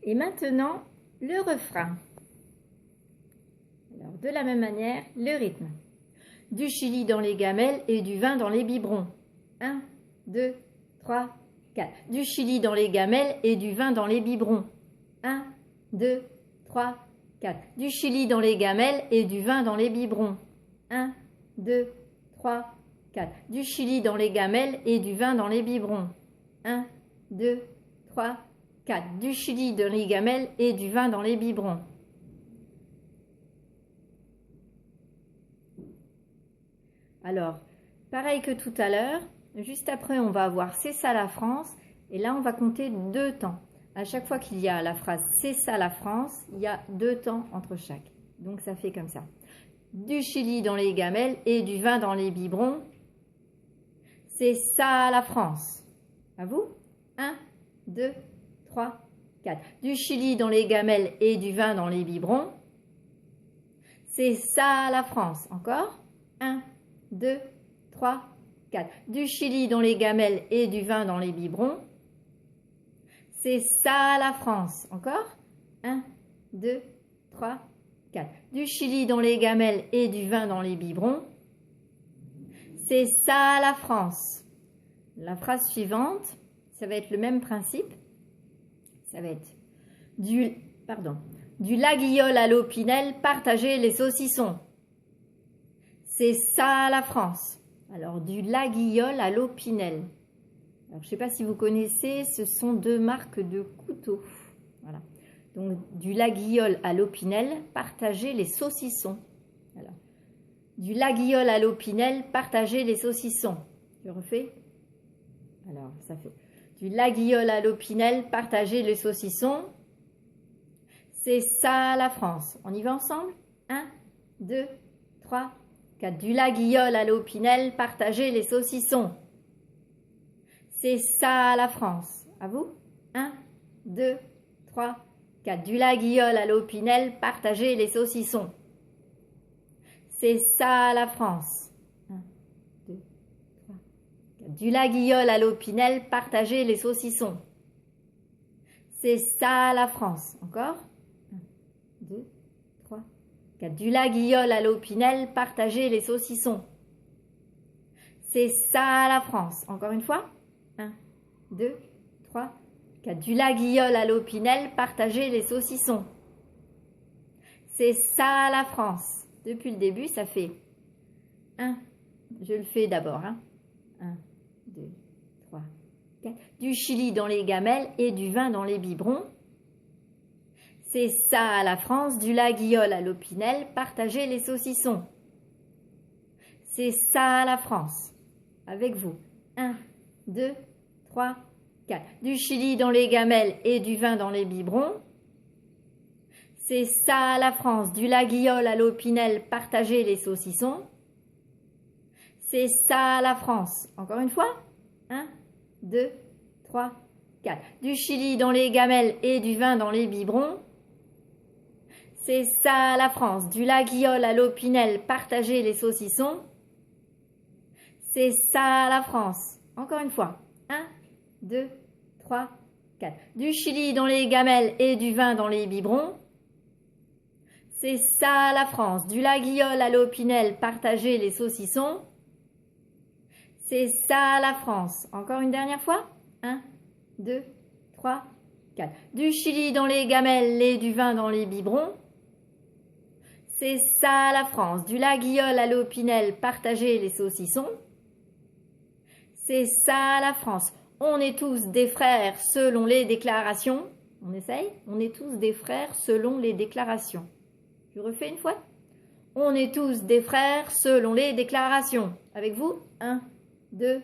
Et maintenant, le refrain. Alors, de la même manière, le rythme. Du chili dans les gamelles et du vin dans les biberons. 1, 2, 3, 4. Du chili dans les gamelles et du vin dans les biberons. 1, 2, 3, 4. Du chili dans les gamelles et du vin dans les biberons. 1, 2, 3, 4. Du chili dans les gamelles et du vin dans les biberons. 1, 2, 3, 4. Du chili dans les gamelles et du vin dans les biberons. Alors, pareil que tout à l'heure, juste après on va avoir c'est ça la France et là on va compter 2 temps. À chaque fois qu'il y a la phrase c'est ça la France, il y a 2 temps entre chaque. Donc ça fait comme ça. Du chili dans les gamelles et du vin dans les biberons. C'est ça la France. À vous. 1, 2, 3, 4. Du chili dans les gamelles et du vin dans les biberons. C'est ça la France. Encore. 1, 2, 3, 4. Du chili dans les gamelles et du vin dans les biberons. C'est ça la France. Encore. 1, 2, 3, 4. Du chili dans les gamelles et du vin dans les biberons. C'est ça la France. La phrase suivante, ça va être le même principe. Ça va être du laguiole à l'Opinel, partagez les saucissons. C'est ça la France. Alors, du laguiole à l'Opinel. Alors, je ne sais pas si vous connaissez, ce sont 2 marques de couteaux. Voilà. Donc, du laguiole à l'Opinel, partagez les saucissons. Voilà. Du laguiole à l'Opinel, partagez les saucissons. Je refais. Alors, ça fait du laguiole à l'Opinel, partagez les saucissons. C'est ça la France. On y va ensemble? 1, 2, 3, 4. Du laguiole à l'Opinel, partagez les saucissons. C'est ça la France. À vous? 1, 2, 3, 4. Du laguiole à l'Opinel, partagez les saucissons. C'est ça la France. 1, 2, 3, 4. Du laguiole à l'Opinel, partagez les saucissons. C'est ça la France. Encore? 1, 2, 3, 4. Du laguiole à l'Opinel, partagez les saucissons. C'est ça la France. Encore une fois? 1, 2, 3, 4. Du laguiole à l'Opinel, partagez les saucissons. C'est ça la France. Depuis le début, ça fait 1. Je le fais d'abord. 1, 2, 3, 4. Du chili dans les gamelles et du vin dans les biberons. C'est ça la France. Du laguiole à l'Opinel, partagez les saucissons. C'est ça la France. Avec vous. 1, 2, 3, 4. Du chili dans les gamelles et du vin dans les biberons. C'est ça la France. Du laguiole à l'Opinel, partagez les saucissons. C'est ça la France. Encore une fois. 1, 2, 3, 4. Du chili dans les gamelles et du vin dans les biberons. C'est ça la France. Du laguiole à l'Opinel, partagez les saucissons. C'est ça la France. Encore une fois. 1, 2, 3, 4. Du chili dans les gamelles et du vin dans les biberons. C'est ça la France. Du laguiole à l'Opinel, partagez les saucissons. C'est ça la France. Encore une dernière fois. 1, 2, 3, 4. Du chili dans les gamelles et du vin dans les biberons. C'est ça la France. Du laguiole à l'Opinel, partagez les saucissons. C'est ça la France. On est tous des frères selon les déclarations. On essaye? On est tous des frères selon les déclarations. Je refais une fois. On est tous des frères selon les déclarations. Avec vous? 1, 2,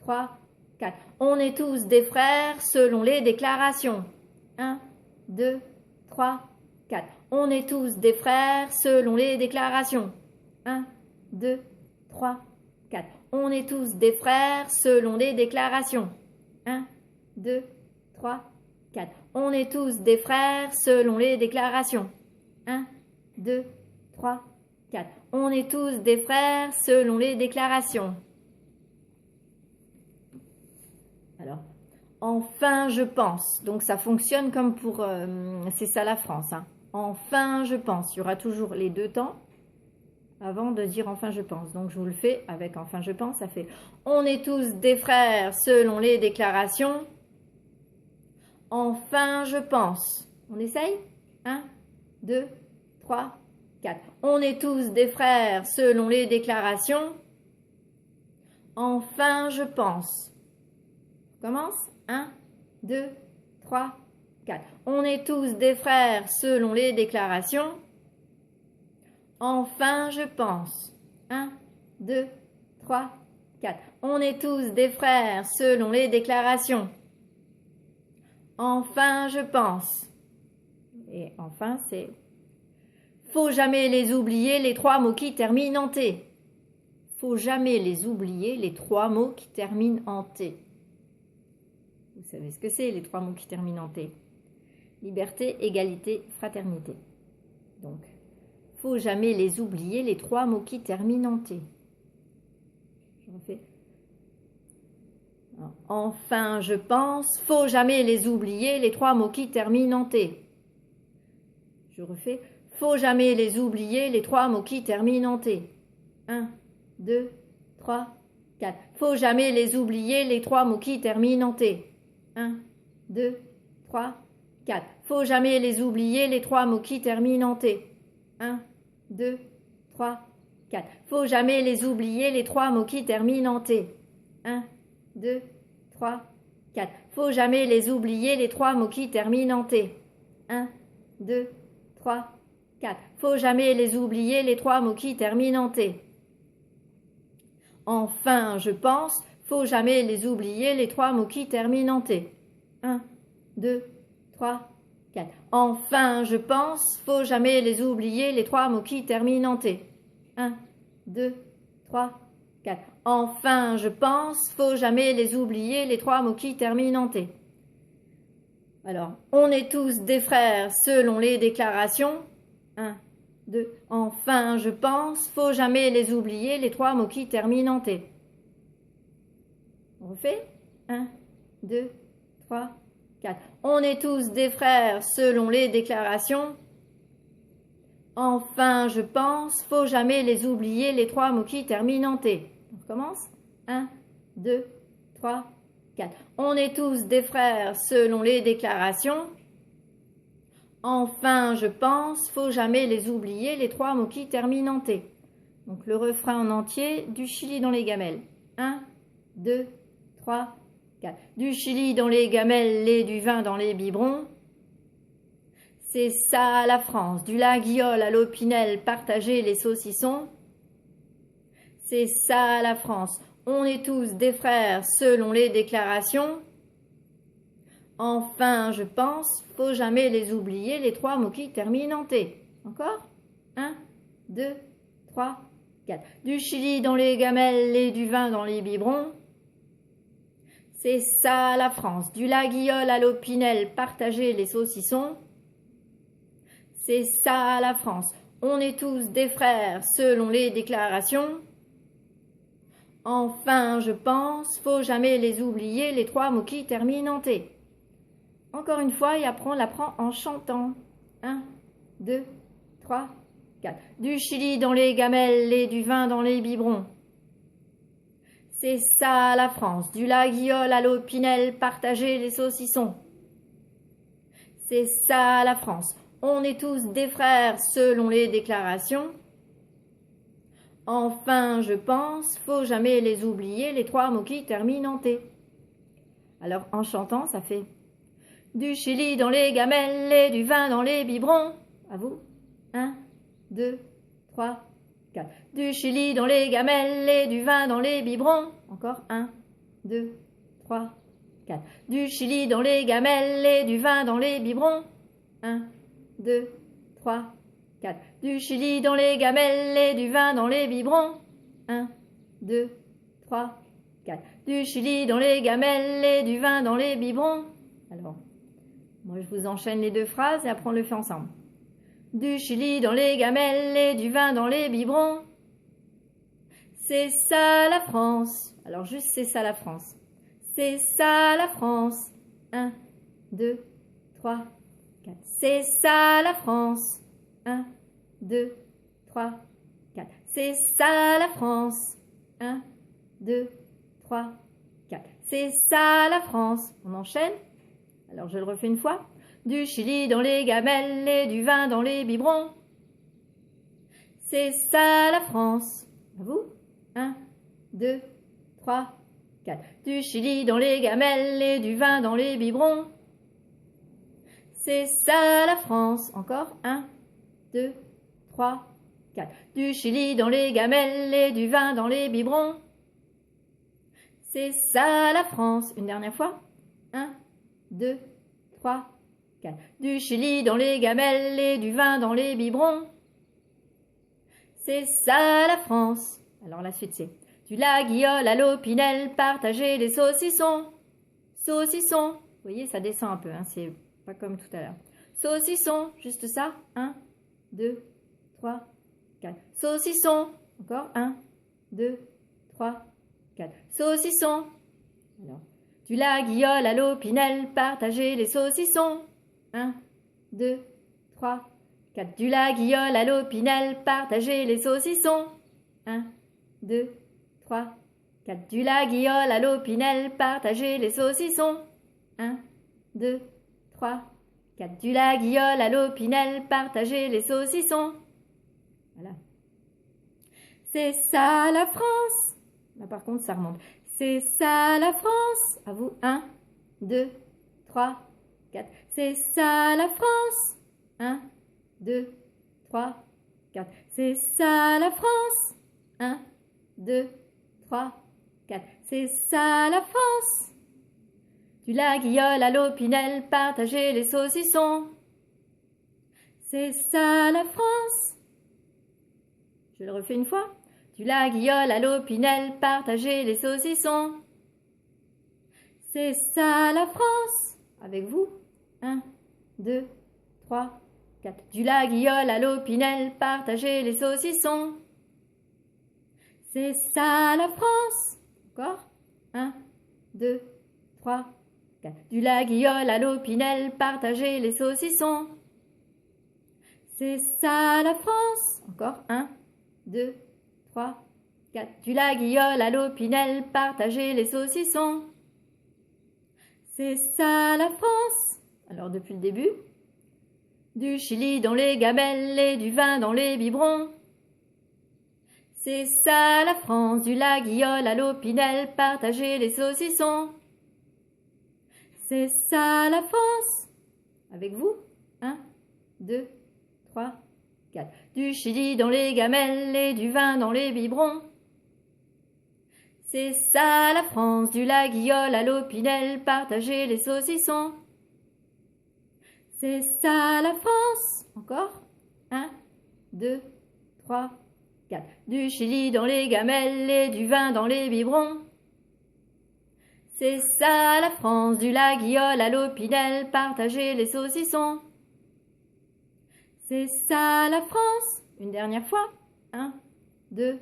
3, 4. On est tous des frères selon les déclarations. 1, 2, 3, 4. On est tous des frères selon les déclarations. 1, 2, 3, 4. On est tous des frères selon les déclarations. 1, 2, 3, 4. On est tous des frères selon les déclarations. 1, 2, 3, 4. On est tous des frères selon les déclarations. Alors, Enfin, je pense. Donc, ça fonctionne comme pour... c'est ça la France. Hein. Enfin, je pense. Il y aura toujours les deux temps avant de dire enfin, je pense. Donc, je vous le fais avec enfin, je pense. Ça fait on est tous des frères selon les déclarations. Enfin, je pense. On essaye 1, 2, 3, 4. On est tous des frères selon les déclarations. Enfin, je pense. On commence 1, 2, 3, 4. On est tous des frères selon les déclarations. Enfin, je pense. 1, 2, 3, 4. On est tous des frères selon les déclarations. Enfin, je pense. Et enfin, c'est... Faut jamais les oublier, les trois mots qui terminent en T. Faut jamais les oublier, les trois mots qui terminent en T. Vous savez ce que c'est, les trois mots qui terminent en T. Liberté, égalité, fraternité. Donc, faut jamais les oublier, les trois mots qui terminent en T. Je refais. Enfin, je pense, faut jamais les oublier, les trois mots qui terminent en T. Je refais. Faut jamais les oublier, les trois mots qui terminent en T. 1, 2, 3, 4. Faut jamais les oublier, les trois mots qui terminent en T. 1, 2, 3, 4. Faut jamais les oublier, les trois mots qui terminent en T. 1, 2, 3, 4. Faut jamais les oublier, les trois mots qui terminent en T. 1, 2, 3, 4. Faut jamais les oublier, les trois mots qui terminent en T. 1, 2, 3, 4. Faut jamais les oublier, les trois mots qui terminent en T. Enfin, je pense, faut jamais les oublier, les trois mots qui terminent en T. 1, 2, 3, 4. Enfin, je pense, faut jamais les oublier, les trois mots qui terminent en T. 1, 2, 3, 4. Enfin, je pense, faut jamais les oublier, les trois mots qui terminent en T. Alors, on est tous des frères selon les déclarations. 1, 2. Enfin, je pense, faut jamais les oublier, les trois mots qui terminent en T. On refait 1, 2, 3, 4. On est tous des frères selon les déclarations. Enfin, je pense, faut jamais les oublier, les trois mots qui terminent en T. On commence 1, 2, 3, 4. On est tous des frères selon les déclarations. Enfin, je pense, faut jamais les oublier, les trois mots qui terminent en T. Donc le refrain en entier, du Chili dans les gamelles. 1, 2, 3, 4. Du Chili dans les gamelles et du vin dans les biberons. C'est ça la France, du laguiole à l'opinel, partager les saucissons. C'est ça la France, on est tous des frères selon les déclarations. Enfin, je pense, faut jamais les oublier, les trois mots qui terminent en T. Encore 1, 2, 3, 4. Du Chili dans les gamelles et du vin dans les biberons. C'est ça la France, du laguiole à l'opinel, partager les saucissons. C'est ça la France, on est tous des frères selon les déclarations. Enfin, je pense, faut jamais les oublier, les trois mots qui terminent en T. Encore une fois, et après on l'apprend en chantant. 1, 2, 3, 4. Du Chili dans les gamelles et du vin dans les biberons. C'est ça la France, du laguiole à l'opinel, partager les saucissons. C'est ça la France, on est tous des frères selon les déclarations. Enfin, je pense, faut jamais les oublier, les trois mots qui terminent en T. Alors, en chantant, ça fait du Chili dans les gamelles et du vin dans les biberons. À vous. 1, 2, 3, 4. Du Chili dans les gamelles et du vin dans les biberons. Encore 1, 2, 3, 4. Du Chili dans les gamelles et du vin dans les biberons. 1, 2, 3, 4. Du Chili dans les gamelles et du vin dans les biberons. 1, 2, 3, 4. Du Chili dans les gamelles et du vin dans les biberons. Alors, moi je vous enchaîne les deux phrases et après on le fait ensemble. Du Chili dans les gamelles et du vin dans les biberons. C'est ça la France. Alors juste c'est ça la France. C'est ça la France. 1, 2, 3, 4. C'est ça la France. 1, 2, 3, 4. C'est ça la France. 1, 2, 3, 4. C'est ça la France. On enchaîne. Alors je le refais une fois. Du chili dans les gamelles et du vin dans les biberons. C'est ça la France. À vous. 1, 2, 3, 4. Du chili dans les gamelles et du vin dans les biberons. C'est ça la France. Encore. 1, 2, 3, 4. Du chili dans les gamelles et du vin dans les biberons. C'est ça la France. Une dernière fois. 1, 2, 3, 4. Du chili dans les gamelles et du vin dans les biberons. C'est ça la France. Alors la suite c'est du la guiole à l'opinel, partager les saucissons. Saucisson. Vous voyez, ça descend un peu, hein, c'est pas comme tout à l'heure. Saucisson, juste ça. 1, 2, 3, 4. Saucisson. Encore. 1, 2, 3, 4. Saucisson. Alors, du la guiole à l'opinel, partager les saucissons. 1, 2, 3, 4. Du la guiole à l'opinel, partager les saucissons. 1, 2, 3, 4. Du la guiole à l'opinel, partager les saucissons. 1, 2, 3, 4. Du la guiole à l'opinel, partager les saucissons. Voilà. C'est ça la France. Là par contre ça remonte. C'est ça la France. À vous. 1, 2, 3, 4. C'est ça la France. 1, 2, 3, 4. C'est ça la France. 1, 2, 3, 4. C'est ça la France. Du la guiole à l'opinel, partager les saucissons. C'est ça la France. Je le refais une fois. Du la guiole à l'opinel, partager les saucissons. C'est ça la France. Avec vous. 1, 2, 3, 4. Du la guiole à l'opinel, partager les saucissons. C'est ça la France. Encore. 1, 2, 3, 4. Du la guiole à l'opinel, partager les saucissons. C'est ça la France. Encore. 1, 2, 3, 4. Du la guiole à l'opinel, partager les saucissons. C'est ça la France. Alors depuis le début. Du chili dans les gamelles et du vin dans les biberons. C'est ça la France. Du la guiole à l'opinel, partager les saucissons. C'est ça la France. Avec vous. 1, 2, 3, 4. Du chili dans les gamelles et du vin dans les biberons. C'est ça la France. Du la guiole à l'opinel, partager les saucissons. C'est ça la France. Encore. 1, 2, 3, 4. Du chili dans les gamelles et du vin dans les biberons. C'est ça la France. Du la guiole à l'opinel, partager les saucissons. C'est ça la France. Une dernière fois. 1, 2,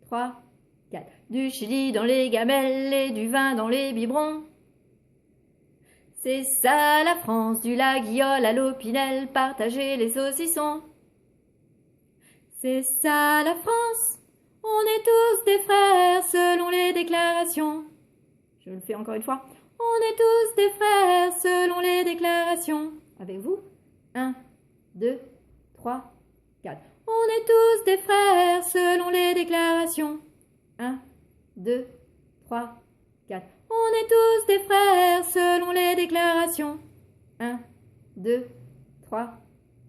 3, 4. Du chili dans les gamelles et du vin dans les biberons. C'est ça la France. Du la guiole à l'opinel, partager les saucissons. C'est ça la France. On est tous des frères selon les déclarations. Je le fais encore une fois. On est tous des frères selon les déclarations. Avec vous. 1, 2, 3, 4. On est tous des frères selon les déclarations. 1, 2, 3, 4. On est tous des frères selon les déclarations. 1, 2, 3,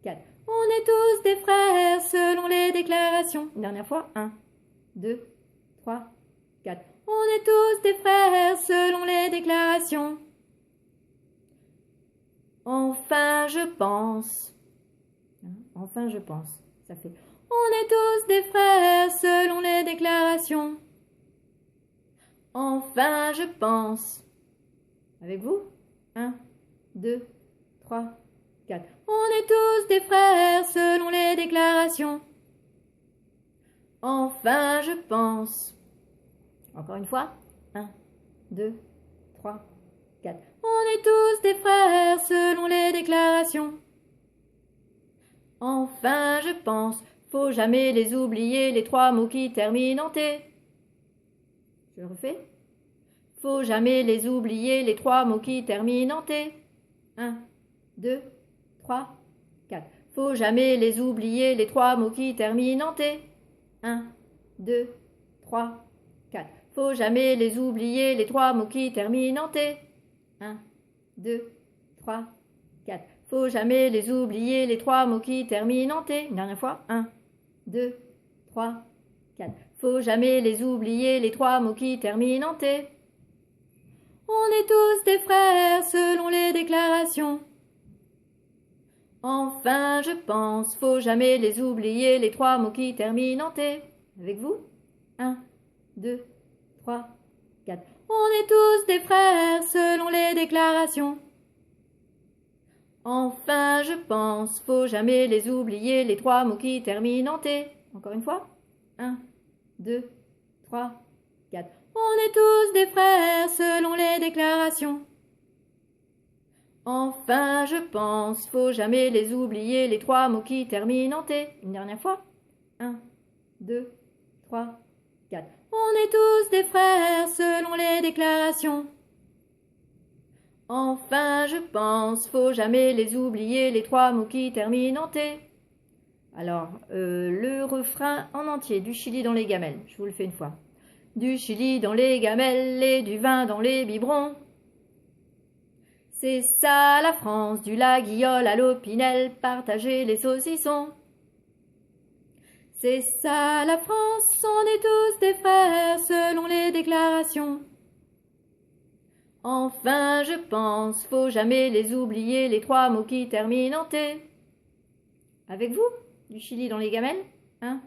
4. On est tous des frères selon les déclarations. Une dernière fois. 1, 2, 3, 4. On est tous des frères selon les déclarations. Enfin je pense. Enfin je pense. Ça fait. On est tous des frères selon les déclarations. Enfin je pense. Avec vous. 1, 2, 3, 4. On est tous des frères selon les déclarations. Enfin je pense. Encore une fois. 1, 2, 3, 4. On est tous des frères selon les déclarations. Enfin, je pense, faut jamais les oublier, les trois mots qui terminent en T. Je refais. Faut jamais les oublier, les trois mots qui terminent en T. 1, 2, 3, 4. Faut jamais les oublier, les trois mots qui terminent en T. 1, 2, 3, 4. Faut jamais les oublier, les trois mots qui terminent en T. 1, 2, 3, 4. Faut jamais les oublier, les trois mots qui terminent en T. Une dernière fois. 1, 2, 3, 4. Faut jamais les oublier, les trois mots qui terminent en T. On est tous des frères selon les déclarations. Enfin, je pense, faut jamais les oublier, les trois mots qui terminent en T. Avec vous? 1, 2, 3, 4. On est tous des frères selon les déclarations. Enfin, je pense, faut jamais les oublier, les trois mots qui terminent en T. Encore une fois. 1, 2, 3, 4. On est tous des frères selon les déclarations. Enfin, je pense, faut jamais les oublier, les trois mots qui terminent en T. Une dernière fois. 1, 2, 3, 4. On est tous des frères selon les déclarations. Enfin, je pense, faut jamais les oublier, les trois mots qui terminent en T. Alors, le refrain en entier, du Chili dans les gamelles, je vous le fais une fois. Du Chili dans les gamelles et du vin dans les biberons. C'est ça la France, du Laguiole à l'Opinel, partager les saucissons. C'est ça la France, on est tous des frères selon les déclarations. Enfin, je pense, faut jamais les oublier, les trois mots qui terminent en T. Avec vous, du Chili dans les gamelles. 1,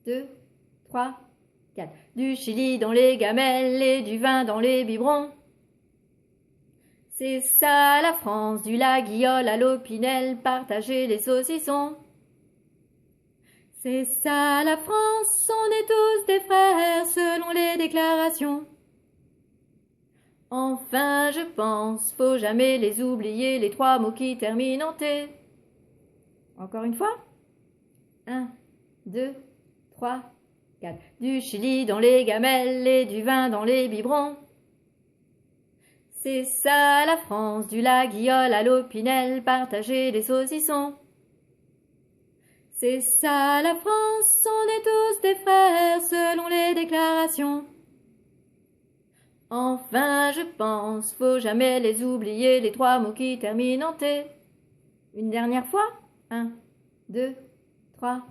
2, 3, 4. Du Chili dans les gamelles et du vin dans les biberons. C'est ça la France, du Laguiole à l'Opinel, partager les saucissons. C'est ça la France, on est tous des frères selon les déclarations. Enfin, je pense, faut jamais les oublier, les trois mots qui terminent en T. Encore une fois. 1, 2, 3, 4. Du Chili dans les gamelles et du vin dans les biberons. C'est ça la France, du Laguiole à l'Opinel, partager les saucissons. C'est ça la France, on est tous des frères selon les déclarations. Enfin, je pense, faut jamais les oublier, les trois mots qui terminent en T. Une dernière fois. 1, 2, 3,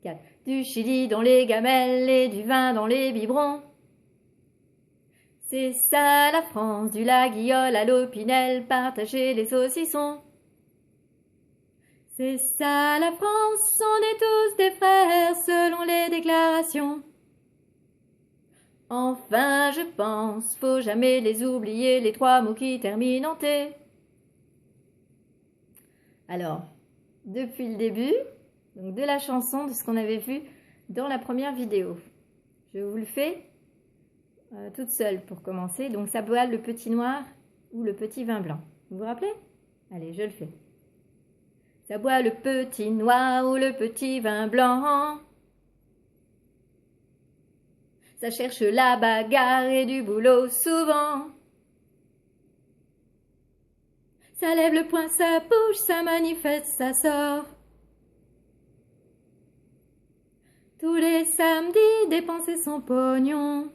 4. Du Chili dans les gamelles et du vin dans les biberons. C'est ça la France, du Laguiole à l'Opinel, partager les saucissons. C'est ça la France, on est tous des frères selon les déclarations. Enfin, je pense, faut jamais les oublier, les trois mots qui terminent en T. Alors, depuis le début, donc de la chanson, de ce qu'on avait vu dans la première vidéo, je vous le fais toute seule pour commencer. Donc, ça boit le petit noir ou le petit vin blanc. Vous vous rappelez? Allez, je le fais. Ça boit le petit noir ou le petit vin blanc. Ça cherche la bagarre et du boulot souvent. Ça lève le poing, ça bouge, ça manifeste, ça sort. Tous les samedis, dépenser son pognon.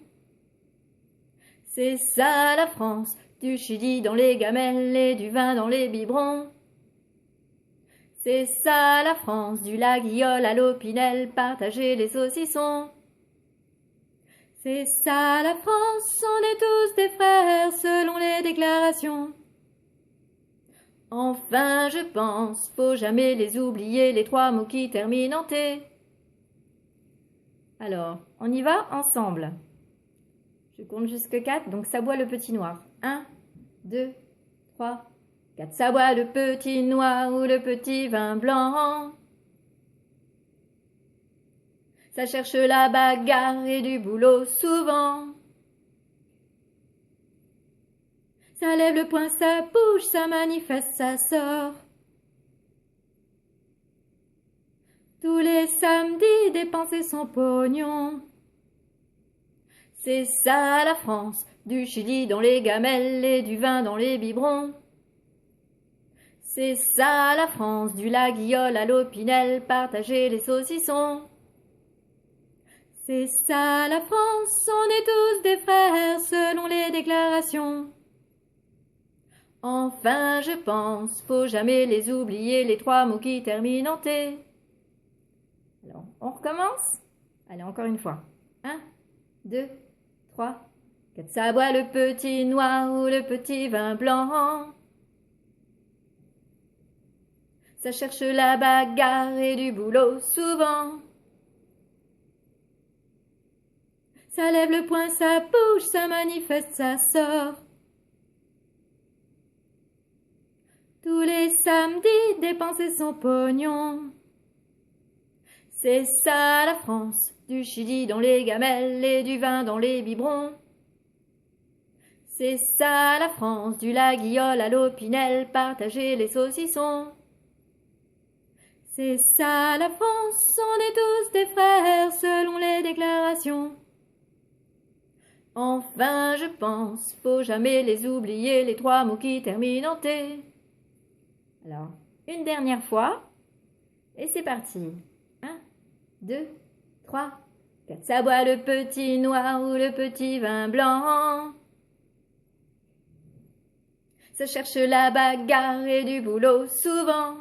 C'est ça la France, du Chili dans les gamelles et du vin dans les biberons. C'est ça la France, du Laguiole à l'Opinel, partager les saucissons. C'est ça la France, on est tous des frères selon les déclarations. Enfin, je pense, faut jamais les oublier, les trois mots qui terminent en T. Alors, on y va ensemble. Je compte jusque 4, donc ça boit le petit noir. 1, 2, 3, 4. Ça boit le petit noir ou le petit vin blanc. Ça cherche la bagarre et du boulot souvent. Ça lève le poing, ça bouge, ça manifeste, ça sort. Tous les samedis, dépenser son pognon. C'est ça la France, du Chili dans les gamelles et du vin dans les biberons. C'est ça la France, du Laguiole à l'Opinel, partager les saucissons. C'est ça la France, on est tous des frères selon les déclarations. Enfin je pense, faut jamais les oublier, les trois mots qui terminent en T. Alors, on recommence? Allez, encore une fois. 1, 2, 3, 4. Ça boit le petit noir ou le petit vin blanc. Ça cherche la bagarre et du boulot souvent. Ça lève le poing, ça bouge, ça manifeste, ça sort. Tous les samedis, dépenser son pognon. C'est ça la France, du Chili dans les gamelles et du vin dans les biberons. C'est ça la France, du Laguiole à l'Opinel, partager les saucissons. C'est ça la France, on est tous des frères selon les déclarations. Enfin je pense, faut jamais les oublier, les trois mots qui terminent en T. Alors, une dernière fois, et c'est parti. 1, 2, 3, 4. Ça boit le petit noir ou le petit vin blanc. Ça cherche la bagarre et du boulot souvent.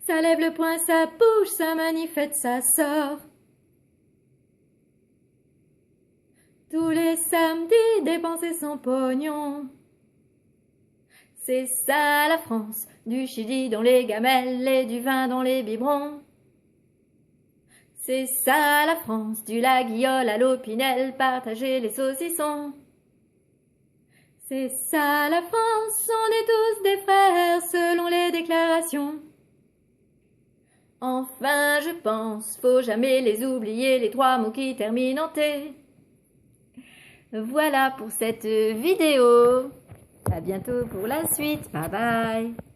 Ça lève le poing, ça bouge, ça manifeste, ça sort. Tous les samedis, dépenser son pognon. C'est ça la France, du Chili dans les gamelles et du vin dans les biberons. C'est ça la France, du Laguiole à l'Opinel, partager les saucissons. C'est ça la France, on est tous des frères selon les déclarations. Enfin je pense, faut jamais les oublier, les trois mots qui terminent en T. Voilà pour cette vidéo. À bientôt pour la suite. Bye bye.